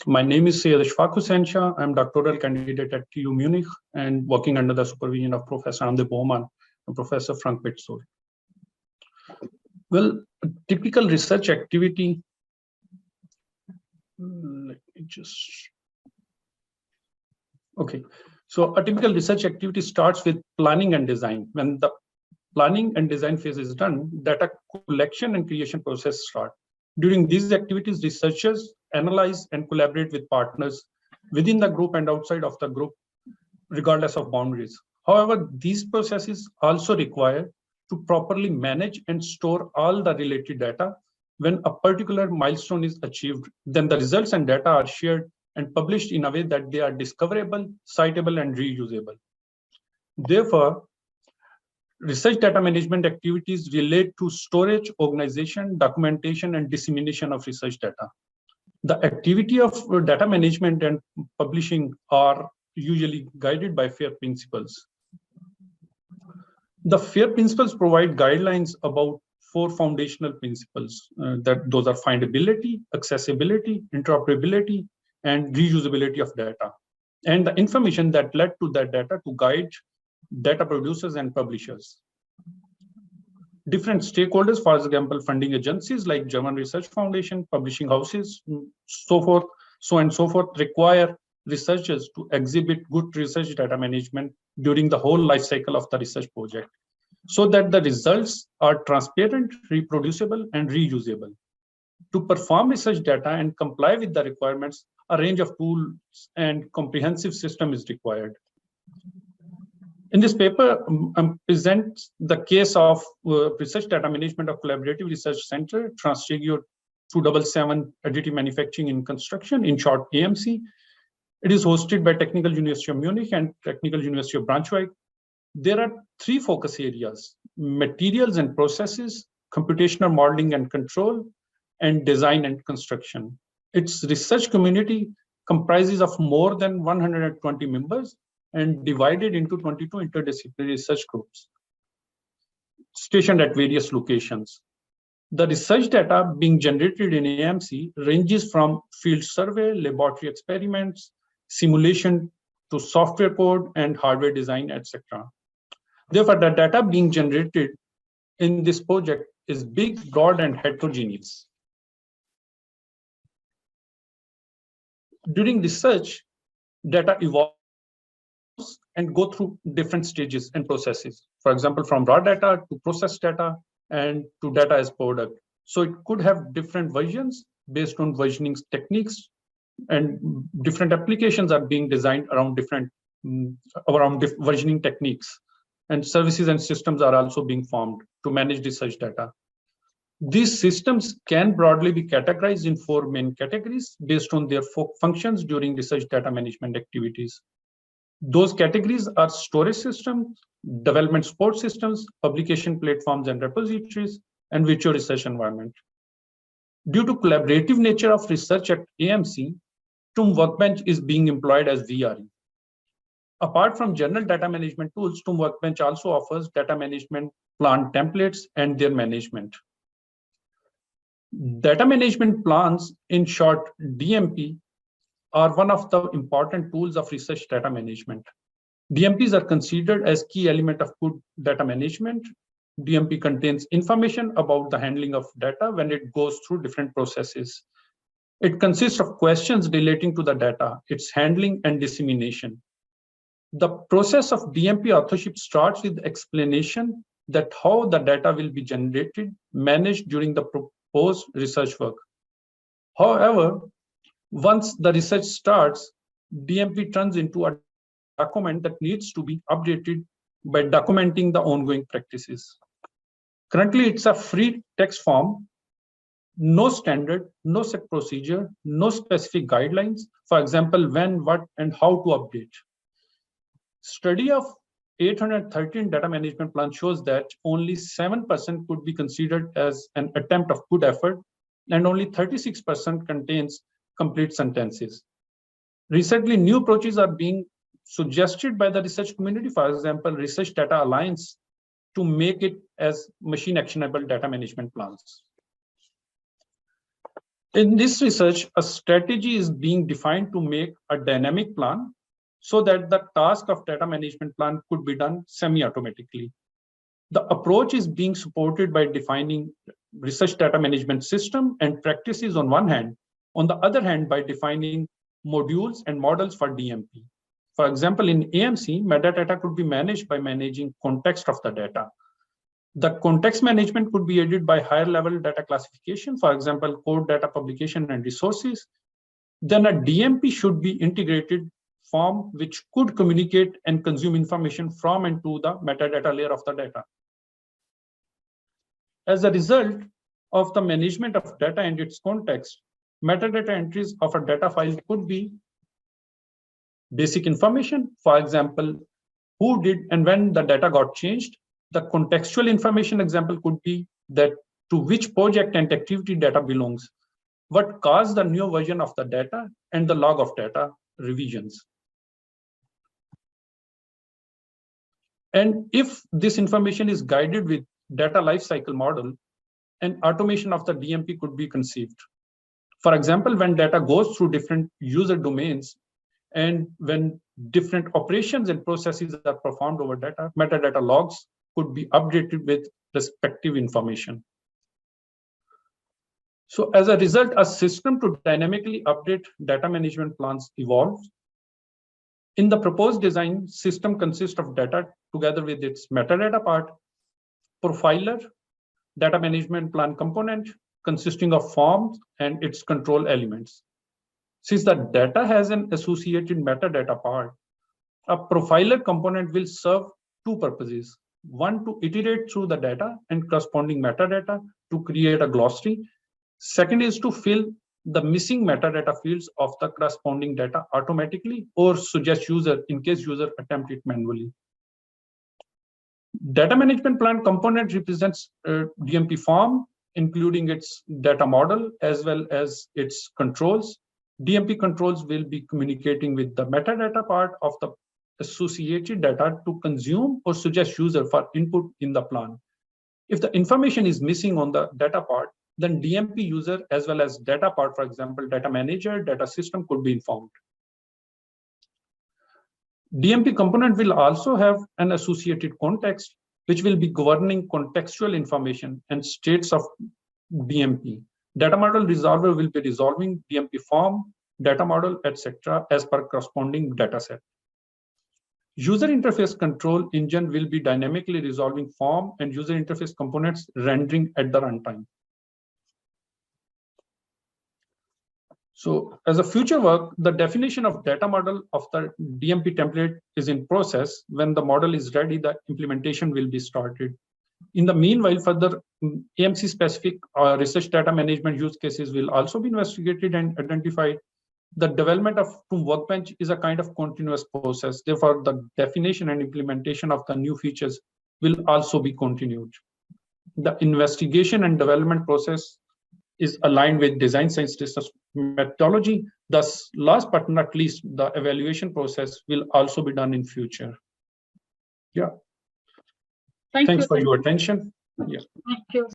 My name is Syed Ashfaq Hussain. I'm doctoral candidate at TU Munich and working under the supervision of Professor Amde Bowman and Professor Frank Pitzel. Well, a typical research activity, let me just, okay. So a typical research activity starts with planning and design. When the planning and design phase is done, data collection and creation process start. During these activities, researchers analyze and collaborate with partners within the group and outside of the group, regardless of boundaries. However, these processes also require to properly manage and store all the related data. When a particular milestone is achieved, then the results and data are shared and published in a way that they are discoverable, citable, and reusable. Therefore, research data management activities relate to storage, organization, documentation, and dissemination of research data. The activity of data management and publishing are usually guided by FAIR principles. The FAIR principles provide guidelines about 4 foundational principles. Those are findability, accessibility, interoperability, and reusability of data, and the information that led to that data to guide data producers and publishers. Different stakeholders, for example, funding agencies like German Research Foundation, publishing houses, so on and so forth, require researchers to exhibit good research data management during the whole life cycle of the research project, so that the results are transparent, reproducible, and reusable. To perform research data and comply with the requirements, a range of tools and comprehensive system is required. In this paper, present the case of Research Data Management of Collaborative Research Center, Transregio 277 Additive Manufacturing in Construction, in short AMC. It is hosted by Technical University of Munich and Technical University of Braunschweig. There are 3 focus areas: materials and processes, computational modeling and control, and design and construction. Its research community comprises of more than 120 members and divided into 22 interdisciplinary research groups stationed at various locations. The research data being generated in AMC ranges from field survey, laboratory experiments, simulation to software code and hardware design, etc. Therefore, the data being generated in this project is big, broad, and heterogeneous. During research, data evolves and go through different stages and processes. For example, from raw data to processed data and to data as product. So it could have different versions based on versioning techniques, and different applications are being designed around versioning techniques, and services and systems are also being formed to manage research data. These systems can broadly be categorized in 4 main categories based on their functions during research data management activities. Those categories are storage systems, development support systems, publication platforms and repositories, and virtual research environment. Due to collaborative nature of research at AMC, TUM Workbench is being employed as VRE. Apart from general data management tools, TUM Workbench also offers data management plan templates and their management. Data management plans, in short DMP, are one of the important tools of research data management. DMPs are considered as key element of good data management. DMP contains information about the handling of data when it goes through different processes. It consists of questions relating to the data, its handling and dissemination. The process of DMP authorship starts with explanation that how the data will be generated, managed during the proposed research work. However, once the research starts, DMP turns into a document that needs to be updated by documenting the ongoing practices. Currently, it's a free text form, no standard, no set procedure, no specific guidelines. For example, when, what, and how to update. Study of 813 data management plans shows that only 7% could be considered as an attempt of good effort, and only 36% contains complete sentences. Recently, new approaches are being suggested by the research community, for example, Research Data Alliance, to make it as machine actionable data management plans. In this research, a strategy is being defined to make a dynamic plan so that the task of data management plan could be done semi-automatically. The approach is being supported by defining research data management system and practices on one hand, on the other hand, by defining modules and models for DMP. For example, in AMC, metadata could be managed by managing context of the data. The context management could be aided by higher level data classification, for example, code data publication and resources. Then a DMP should be integrated form which could communicate and consume information from and to the metadata layer of the data. As a result of the management of data and its context, metadata entries of a data file could be basic information, for example, who did and when the data got changed. The contextual information example could be that to which project and activity data belongs, what caused the new version of the data, and the log of data revisions. And if this information is guided with data lifecycle model, an automation of the DMP could be conceived. For example, when data goes through different user domains and when different operations and processes are performed over data, metadata logs could be updated with respective information. So as a result, a system to dynamically update data management plans evolves. In the proposed design, system consists of data together with its metadata part, profiler, data management plan component consisting of forms and its control elements. Since the data has an associated metadata part, a profiler component will serve two purposes. One, to iterate through the data and corresponding metadata to create a glossary. Second is to fill the missing metadata fields of the corresponding data automatically or suggest user in case user attempt it manually. Data management plan component represents DMP form, including its data model as well as its controls. DMP controls will be communicating with the metadata part of the associated data to consume or suggest user for input in the plan. If the information is missing on the data part, then DMP user as well as data part, for example, data manager, data system could be informed. DMP component will also have an associated context, which will be governing contextual information and states of DMP. Data model resolver will be resolving DMP form, data model, etc., as per corresponding data set. User interface control engine will be dynamically resolving form and user interface components rendering at the runtime. So as a future work, the definition of data model of the DMP template is in process. When the model is ready, the implementation will be started. In the meanwhile, further AMC specific research data management use cases will also be investigated and identified. The development of Workbench is a kind of continuous process. Therefore, the definition and implementation of the new features will also be continued. The investigation and development process is aligned with design science research methodology. Thus, last but not least, the evaluation process will also be done in future. Yeah. Thanks for your attention. Yeah. Thank you.